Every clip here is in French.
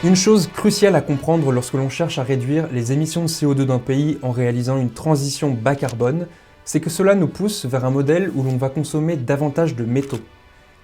Une chose cruciale à comprendre lorsque l'on cherche à réduire les émissions de CO2 d'un pays en réalisant une transition bas carbone, c'est que cela nous pousse vers un modèle où l'on va consommer davantage de métaux.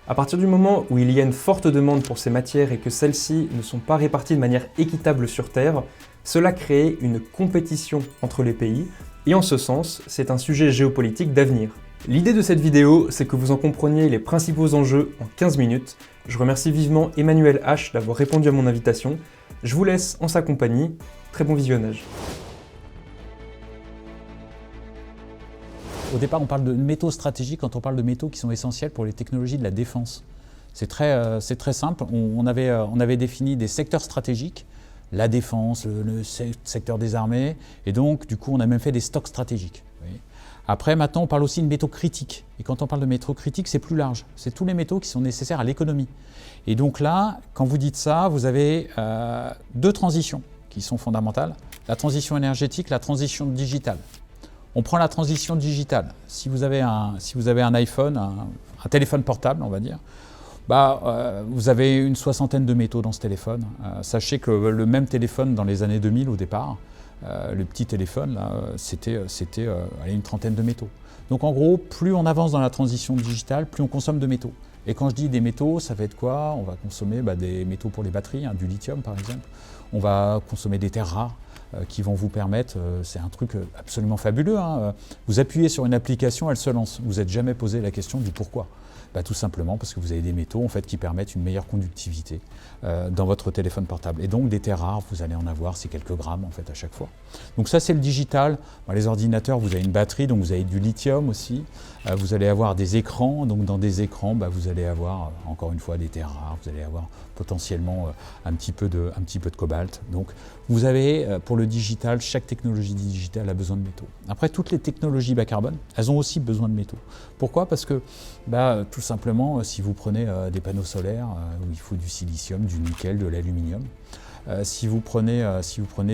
À partir du moment où il y a une forte demande pour ces matières et que celles-ci ne sont pas réparties de manière équitable sur Terre, cela crée une compétition entre les pays, et en ce sens, c'est un sujet géopolitique d'avenir. L'idée de cette vidéo, c'est que vous en compreniez les principaux enjeux en 15 minutes. Je remercie vivement Emmanuel H d'avoir répondu à mon invitation. Je vous laisse en sa compagnie. Très bon visionnage. Au départ, on parle de métaux stratégiques quand on parle de métaux qui sont essentiels pour les technologies de la défense. C'est très simple. On avait défini des secteurs stratégiques, la défense, le secteur des armées, et donc du coup on a même fait des stocks stratégiques. Oui. Après, maintenant, on parle aussi de métaux critiques. Et quand on parle de métaux critiques, c'est plus large. C'est tous les métaux qui sont nécessaires à l'économie. Et donc là, quand vous dites ça, vous avez deux transitions qui sont fondamentales. La transition énergétique, la transition digitale. On prend la transition digitale. Si vous avez un iPhone, un téléphone portable, on va dire, vous avez une soixantaine de métaux dans ce téléphone. Sachez que le même téléphone dans les années 2000 au départ, le petit téléphone, là, c'était une trentaine de métaux. Donc en gros, plus on avance dans la transition digitale, plus on consomme de métaux. Et quand je dis des métaux, ça va être quoi? On va consommer des métaux pour les batteries, du lithium par exemple. On va consommer des terres rares qui vont vous permettre, c'est un truc absolument fabuleux. Vous appuyez sur une application, elle se lance. Vous n'êtes jamais posé la question du pourquoi. Tout simplement parce que vous avez des métaux en fait, qui permettent une meilleure conductivité dans votre téléphone portable. Et donc des terres rares, vous allez en avoir, c'est quelques grammes en fait à chaque fois. Donc ça c'est le digital. Les ordinateurs, vous avez une batterie, donc vous avez du lithium aussi. Vous allez avoir des écrans, donc dans des écrans, vous allez avoir encore une fois des terres rares, vous allez avoir potentiellement un petit peu de cobalt. Donc vous avez pour le digital, chaque technologie digitale a besoin de métaux. Après, toutes les technologies bas carbone, elles ont aussi besoin de métaux. Pourquoi? Parce que tout simplement, si vous prenez des panneaux solaires où il faut du silicium, du nickel, de l'aluminium, si vous prenez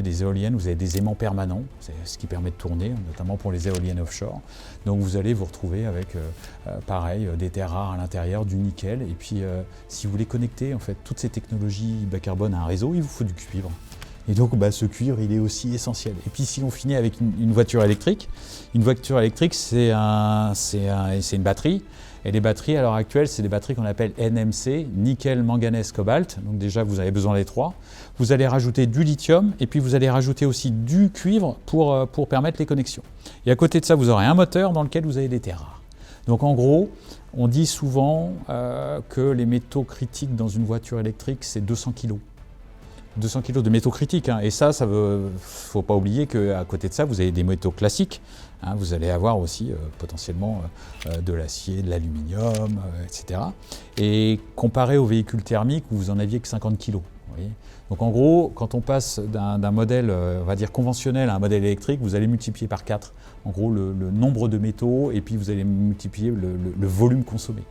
des éoliennes, vous avez des aimants permanents, c'est ce qui permet de tourner, notamment pour les éoliennes offshore. Donc vous allez vous retrouver avec, pareil, des terres rares à l'intérieur, du nickel. Et puis, si vous voulez connecter en fait, toutes ces technologies bas carbone à un réseau, il vous faut du cuivre. Et donc ce cuivre, il est aussi essentiel. Et puis si on finit avec une voiture électrique, c'est une batterie. Et les batteries, à l'heure actuelle, c'est des batteries qu'on appelle NMC, nickel, manganèse, cobalt. Donc déjà, vous avez besoin des trois. Vous allez rajouter du lithium et puis vous allez rajouter aussi du cuivre pour permettre les connexions. Et à côté de ça, vous aurez un moteur dans lequel vous avez des terres rares. Donc en gros, on dit souvent que les métaux critiques dans une voiture électrique, c'est 200 kg. 200 kg de métaux critiques. Et ça faut pas oublier qu'à côté de ça, vous avez des métaux classiques. Vous allez avoir aussi potentiellement de l'acier, de l'aluminium, etc. Et comparé aux véhicules thermiques où vous en aviez que 50 kg. Donc en gros, quand on passe d'un modèle, on va dire conventionnel à un modèle électrique, vous allez multiplier par 4, en gros, le nombre de métaux et puis vous allez multiplier le volume consommé.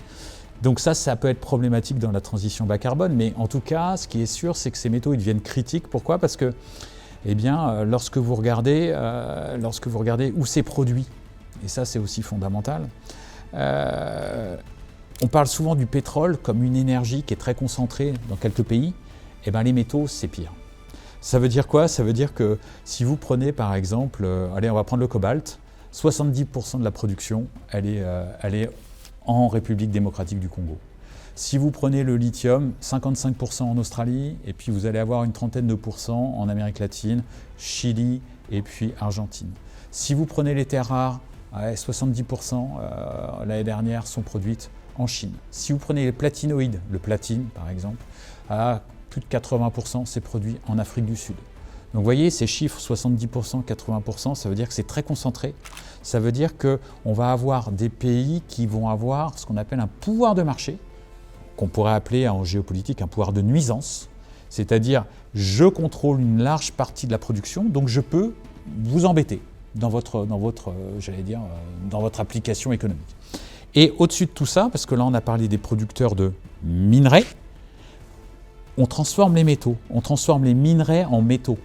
Donc ça peut être problématique dans la transition bas carbone, mais en tout cas, ce qui est sûr, c'est que ces métaux ils deviennent critiques. Pourquoi? Parce que lorsque vous regardez où c'est produit, et ça c'est aussi fondamental, on parle souvent du pétrole comme une énergie qui est très concentrée dans quelques pays, et les métaux c'est pire. Ça veut dire quoi? Ça veut dire que si vous prenez par exemple, on va prendre le cobalt, 70% de la production, elle est en République démocratique du Congo. Si vous prenez le lithium, 55% en Australie, et puis vous allez avoir une trentaine de pourcents en Amérique latine, Chili et puis Argentine. Si vous prenez les terres rares, 70% l'année dernière sont produites en Chine. Si vous prenez les platinoïdes, le platine par exemple, plus de 80% c'est produit en Afrique du Sud. Donc vous voyez, ces chiffres, 70%, 80%, ça veut dire que c'est très concentré. Ça veut dire qu'on va avoir des pays qui vont avoir ce qu'on appelle un pouvoir de marché, qu'on pourrait appeler en géopolitique un pouvoir de nuisance. C'est-à-dire, je contrôle une large partie de la production, donc je peux vous embêter dans votre application économique. Et au-dessus de tout ça, parce que là on a parlé des producteurs de minerais, on transforme les métaux, on transforme les minerais en métaux.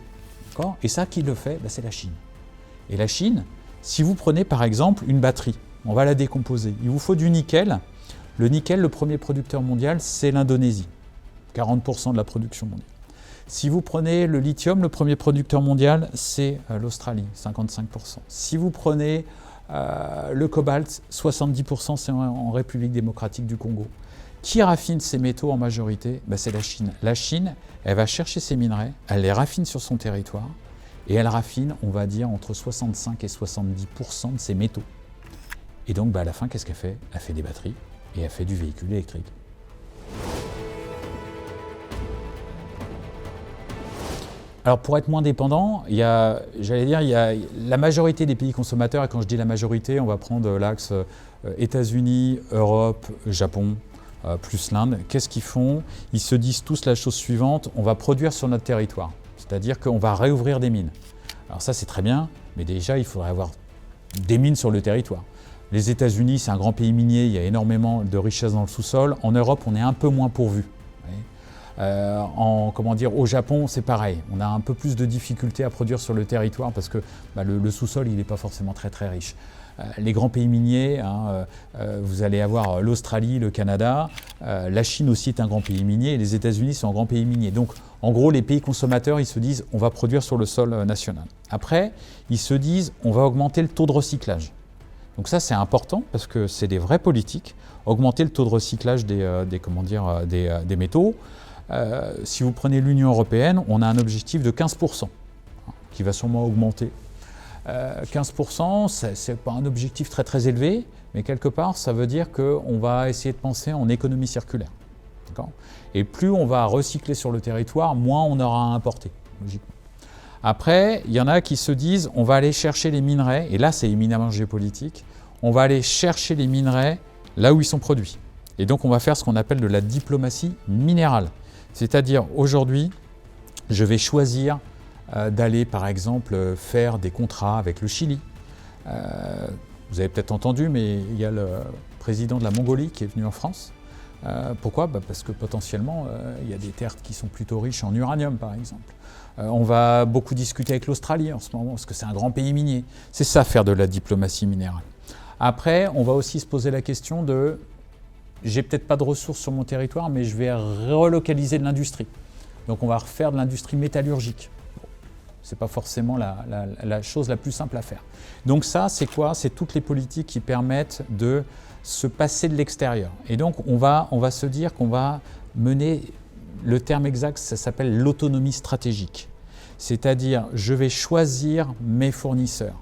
Et ça, qui le fait? C'est la Chine. Et la Chine, si vous prenez par exemple une batterie, on va la décomposer, il vous faut du nickel. Le nickel, le premier producteur mondial, c'est l'Indonésie, 40% de la production mondiale. Si vous prenez le lithium, le premier producteur mondial, c'est l'Australie, 55%. Si vous prenez le cobalt, 70% c'est en République démocratique du Congo. Qui raffine ces métaux en majorité? C'est la Chine. La Chine, elle va chercher ces minerais, elle les raffine sur son territoire, et elle raffine, on va dire, entre 65 et 70% de ces métaux. Et donc, à la fin, qu'est-ce qu'elle fait? Elle fait des batteries et elle fait du véhicule électrique. Alors, pour être moins dépendant, il y a la majorité des pays consommateurs, et quand je dis la majorité, on va prendre l'axe États-Unis, Europe, Japon, plus l'Inde. Qu'est-ce qu'ils font? Ils se disent tous la chose suivante: on va produire sur notre territoire, c'est-à-dire qu'on va réouvrir des mines. Alors ça, c'est très bien, mais déjà, il faudrait avoir des mines sur le territoire. Les États-Unis, c'est un grand pays minier, il y a énormément de richesses dans le sous-sol. En Europe, on est un peu moins pourvu. Au Japon, c'est pareil. On a un peu plus de difficultés à produire sur le territoire parce que le sous-sol, il n'est pas forcément très très riche. Les grands pays miniers, vous allez avoir l'Australie, le Canada, la Chine aussi est un grand pays minier et les États-Unis sont un grand pays minier. Donc, en gros, les pays consommateurs, ils se disent on va produire sur le sol national. Après, ils se disent on va augmenter le taux de recyclage. Donc ça, c'est important parce que c'est des vraies politiques. Augmenter le taux de recyclage des métaux. Si vous prenez l'Union européenne, on a un objectif de 15%, qui va sûrement augmenter. 15%, ce n'est pas un objectif très très élevé, mais quelque part, ça veut dire qu'on va essayer de penser en économie circulaire. Et plus on va recycler sur le territoire, moins on aura à importer, logiquement. Après, il y en a qui se disent on va aller chercher les minerais, et là c'est éminemment géopolitique, on va aller chercher les minerais là où ils sont produits. Et donc on va faire ce qu'on appelle de la diplomatie minérale. C'est-à-dire aujourd'hui, je vais choisir d'aller par exemple faire des contrats avec le Chili. Vous avez peut-être entendu, mais il y a le président de la Mongolie qui est venu en France. Pourquoi? Parce que potentiellement, il y a des terres qui sont plutôt riches en uranium par exemple. On va beaucoup discuter avec l'Australie en ce moment parce que c'est un grand pays minier. C'est ça, faire de la diplomatie minérale. Après, on va aussi se poser la question de j'ai peut-être pas de ressources sur mon territoire, mais je vais relocaliser de l'industrie. Donc on va refaire de l'industrie métallurgique. Ce n'est pas forcément la chose la plus simple à faire. Donc ça, c'est quoi? C'est toutes les politiques qui permettent de se passer de l'extérieur. Et donc on va se dire qu'on va mener, le terme exact, ça s'appelle l'autonomie stratégique. C'est-à-dire, je vais choisir mes fournisseurs.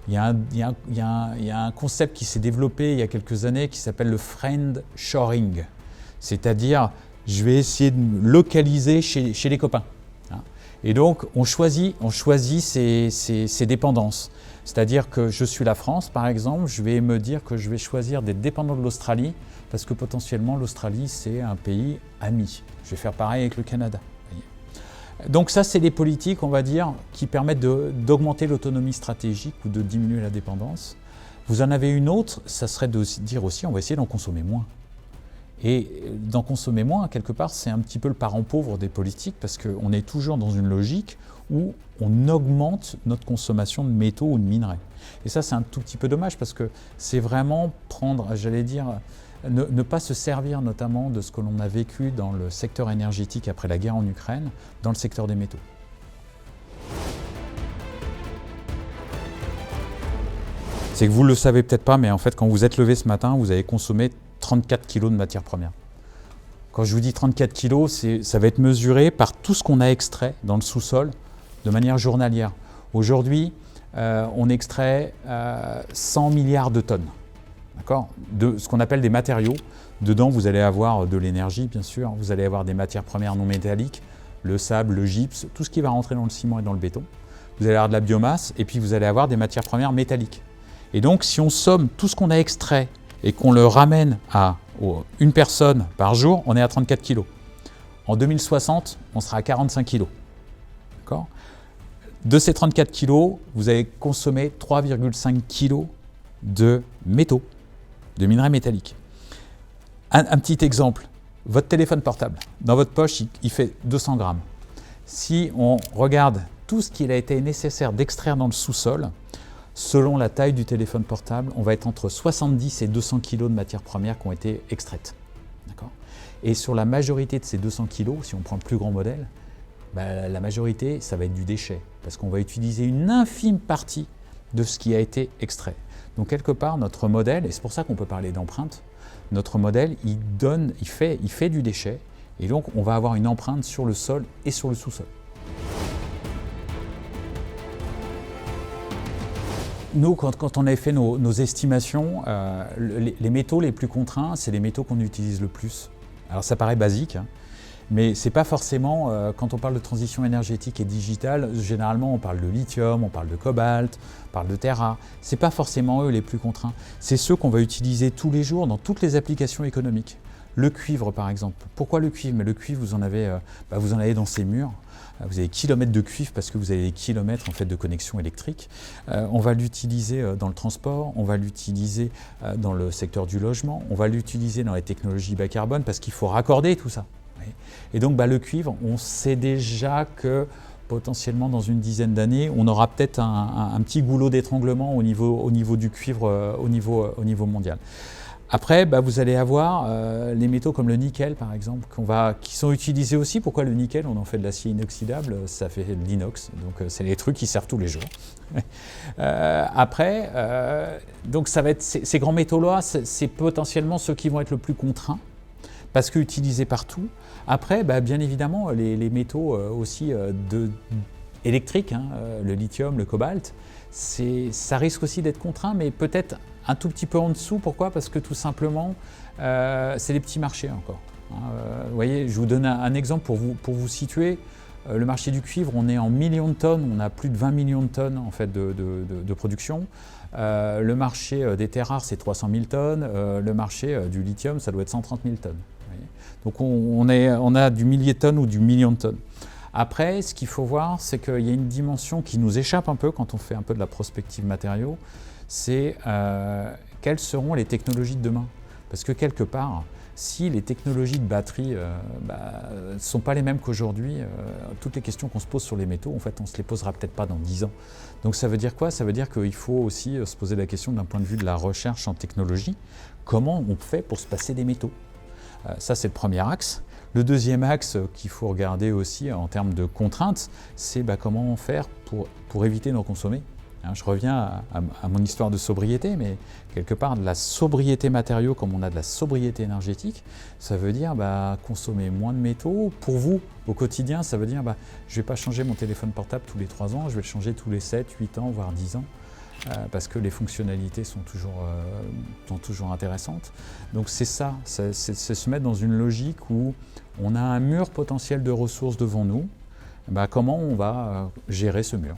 Il y a un concept qui s'est développé il y a quelques années qui s'appelle le friendshoring. C'est-à-dire, je vais essayer de me localiser chez les copains. Et donc, on choisit ses dépendances. C'est-à-dire que je suis la France, par exemple, je vais me dire que je vais choisir d'être dépendant de l'Australie parce que potentiellement, l'Australie, c'est un pays ami. Je vais faire pareil avec le Canada. Donc ça, c'est des politiques, on va dire, qui permettent d'augmenter l'autonomie stratégique ou de diminuer la dépendance. Vous en avez une autre, ça serait de dire aussi, on va essayer d'en consommer moins. Et d'en consommer moins, quelque part, c'est un petit peu le parent pauvre des politiques parce qu'on est toujours dans une logique où on augmente notre consommation de métaux ou de minerais. Et ça, c'est un tout petit peu dommage parce que c'est vraiment prendre, j'allais dire, ne pas se servir notamment de ce que l'on a vécu dans le secteur énergétique après la guerre en Ukraine, dans le secteur des métaux. C'est que vous ne le savez peut-être pas, mais en fait, quand vous êtes levé ce matin, vous avez consommé 34 kg de matières premières. Quand je vous dis 34 kg, ça va être mesuré par tout ce qu'on a extrait dans le sous-sol de manière journalière. Aujourd'hui, on extrait 100 milliards de tonnes. De ce qu'on appelle des matériaux. Dedans, vous allez avoir de l'énergie, bien sûr. Vous allez avoir des matières premières non métalliques, le sable, le gypse, tout ce qui va rentrer dans le ciment et dans le béton. Vous allez avoir de la biomasse et puis vous allez avoir des matières premières métalliques. Et donc, si on somme tout ce qu'on a extrait et qu'on le ramène à une personne par jour, on est à 34 kg. En 2060, on sera à 45 kg. D'accord ? De ces 34 kg, vous allez consommer 3,5 kg de métaux, de minerais métalliques. Un petit exemple, votre téléphone portable, dans votre poche, il fait 200 grammes. Si on regarde tout ce qu'il a été nécessaire d'extraire dans le sous-sol, selon la taille du téléphone portable, on va être entre 70 et 200 kg de matières premières qui ont été extraites. D'accord ? Et sur la majorité de ces 200 kg, si on prend le plus grand modèle, La majorité, ça va être du déchet, parce qu'on va utiliser une infime partie de ce qui a été extrait. Donc quelque part, notre modèle, et c'est pour ça qu'on peut parler d'empreinte, notre modèle, il fait du déchet, et donc on va avoir une empreinte sur le sol et sur le sous-sol. Nous, quand on avait fait nos estimations, les métaux les plus contraints, c'est les métaux qu'on utilise le plus. Alors ça paraît basique, hein, mais ce n'est pas forcément, quand on parle de transition énergétique et digitale, généralement on parle de lithium, on parle de cobalt, on parle de terres rares. Ce n'est pas forcément eux les plus contraints. C'est ceux qu'on va utiliser tous les jours dans toutes les applications économiques. Le cuivre par exemple. Pourquoi le cuivre? Mais le cuivre, vous en avez dans ces murs. Vous avez des kilomètres de cuivre parce que vous avez des kilomètres en fait, de connexion électrique. On va l'utiliser dans le transport, on va l'utiliser dans le secteur du logement, on va l'utiliser dans les technologies bas carbone parce qu'il faut raccorder tout ça. Et donc le cuivre, on sait déjà que potentiellement dans une dizaine d'années, on aura peut-être un petit goulot d'étranglement au niveau du cuivre au niveau mondial. Après, vous allez avoir les métaux comme le nickel, par exemple, qui sont utilisés aussi. Pourquoi le nickel? On en fait de l'acier inoxydable, ça fait de l'inox. Donc, c'est les trucs qui servent tous les jours. Donc ça va être ces grands métaux-là, c'est potentiellement ceux qui vont être le plus contraints, parce qu'utilisés partout. Après, bien évidemment, les métaux aussi électriques, hein, le lithium, le cobalt, ça risque aussi d'être contraint, mais peut-être un tout petit peu en dessous. Pourquoi? Parce que tout simplement, c'est les petits marchés encore. Vous voyez, je vous donne un exemple pour vous situer. Le marché du cuivre, on est en millions de tonnes, on a plus de 20 millions de tonnes en fait, de production. Le marché des terres rares, c'est 300 000 tonnes. Le marché du lithium, ça doit être 130 000 tonnes. Donc on a du millier de tonnes ou du million de tonnes. Après, ce qu'il faut voir, c'est qu'il y a une dimension qui nous échappe un peu quand on fait un peu de la prospective matériaux, c'est quelles seront les technologies de demain. Parce que quelque part, si les technologies de batterie ne sont pas les mêmes qu'aujourd'hui, toutes les questions qu'on se pose sur les métaux, en fait, on ne se les posera peut-être pas dans 10 ans. Donc ça veut dire quoi? Ça veut dire qu'il faut aussi se poser la question d'un point de vue de la recherche en technologie. Comment on fait pour se passer des métaux? Ça, c'est le premier axe. Le deuxième axe qu'il faut regarder aussi en termes de contraintes, c'est comment faire pour éviter d'en consommer. Je reviens à mon histoire de sobriété, mais quelque part de la sobriété matériaux comme on a de la sobriété énergétique, ça veut dire consommer moins de métaux. Pour vous, au quotidien, ça veut dire je ne vais pas changer mon téléphone portable tous les 3 ans, je vais le changer tous les 7, 8 ans, voire 10 ans. Parce que les fonctionnalités sont toujours intéressantes. Donc c'est ça, c'est se mettre dans une logique où on a un mur potentiel de ressources devant nous. Comment on va gérer ce mur?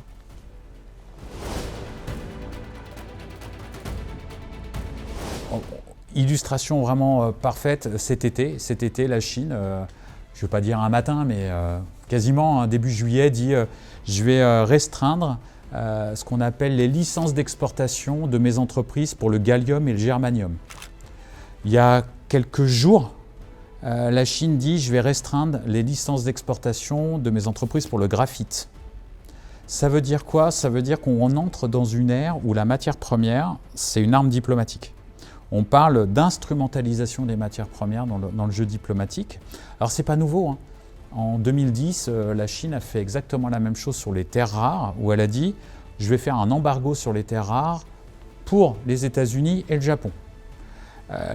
Illustration vraiment parfaite cet été, la Chine, je ne veux pas dire un matin, mais quasiment début juillet, dit je vais restreindre ce qu'on appelle les licences d'exportation de mes entreprises pour le gallium et le germanium. Il y a quelques jours, la Chine dit je vais restreindre les licences d'exportation de mes entreprises pour le graphite. Ça veut dire quoi? Ça veut dire qu'on entre dans une ère où la matière première, c'est une arme diplomatique. On parle d'instrumentalisation des matières premières dans le jeu diplomatique. Alors ce n'est pas nouveau, hein. En 2010, la Chine a fait exactement la même chose sur les terres rares, où elle a dit « je vais faire un embargo sur les terres rares pour les États-Unis et le Japon ».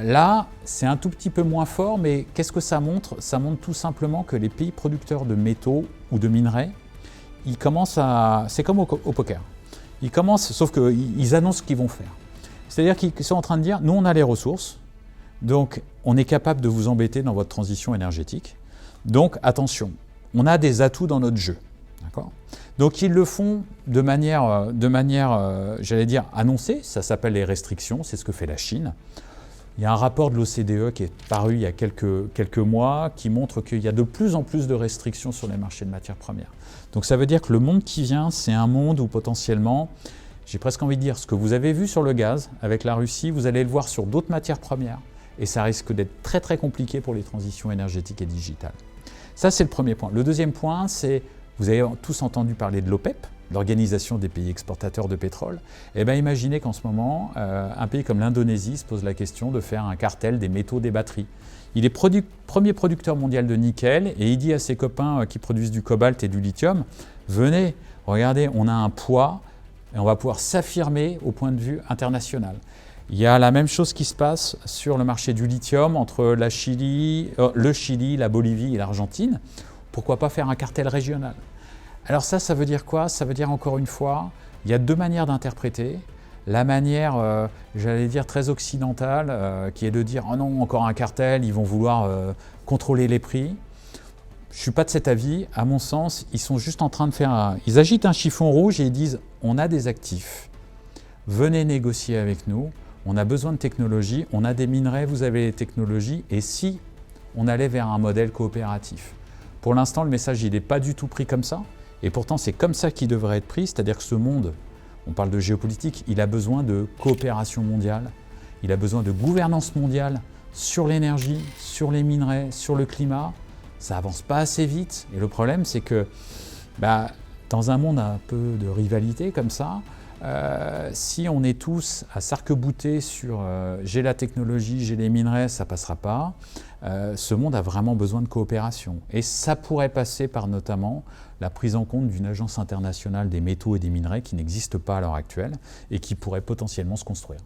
Là, c'est un tout petit peu moins fort, mais qu'est-ce que ça montre? Ça montre tout simplement que les pays producteurs de métaux ou de minerais, ils commencent à... C'est comme au poker. Ils commencent, sauf qu'ils annoncent ce qu'ils vont faire. C'est-à-dire qu'ils sont en train de dire « nous, on a les ressources, donc on est capable de vous embêter dans votre transition énergétique. Donc attention, on a des atouts dans notre jeu. » Donc ils le font de manière j'allais dire, annoncée. Ça s'appelle les restrictions, c'est ce que fait la Chine. Il y a un rapport de l'OCDE qui est paru il y a quelques mois qui montre qu'il y a de plus en plus de restrictions sur les marchés de matières premières. Donc ça veut dire que le monde qui vient, c'est un monde où potentiellement, j'ai presque envie de dire, ce que vous avez vu sur le gaz avec la Russie, vous allez le voir sur d'autres matières premières. Et ça risque d'être très très compliqué pour les transitions énergétiques et digitales. Ça, c'est le premier point. Le deuxième point, c'est, vous avez tous entendu parler de l'OPEP. l'Organisation des pays exportateurs de pétrole. Eh bien, imaginez qu'en ce moment, un pays comme l'Indonésie se pose la question de faire un cartel des métaux des batteries. Il est premier producteur mondial de nickel et il dit à ses copains qui produisent du cobalt et du lithium, venez, regardez, on a un poids et on va pouvoir s'affirmer au point de vue international. Il y a la même chose qui se passe sur le marché du lithium entre le Chili, la Bolivie et l'Argentine. Pourquoi pas faire un cartel régional? Alors ça veut dire quoi? Ça veut dire encore une fois, il y a deux manières d'interpréter. La manière, j'allais dire, très occidentale, qui est de dire « Oh non, encore un cartel, ils vont vouloir contrôler les prix ». Je ne suis pas de cet avis. À mon sens, ils sont juste en train de faire ils agitent un chiffon rouge et ils disent « On a des actifs, venez négocier avec nous, on a besoin de technologie, on a des minerais, vous avez les technologies, et si on allait vers un modèle coopératif ». Pour l'instant, le message, il n'est pas du tout pris comme ça. Et pourtant, c'est comme ça qu'il devrait être pris, c'est-à-dire que ce monde, on parle de géopolitique, il a besoin de coopération mondiale, il a besoin de gouvernance mondiale sur l'énergie, sur les minerais, sur le climat. Ça n'avance pas assez vite. Et le problème, c'est que dans un monde un peu de rivalité comme ça, si on est tous à s'arc-bouter sur j'ai la technologie, j'ai les minerais, ça ne passera pas. Ce monde a vraiment besoin de coopération. Et ça pourrait passer par notamment la prise en compte d'une agence internationale des métaux et des minerais qui n'existe pas à l'heure actuelle et qui pourrait potentiellement se construire.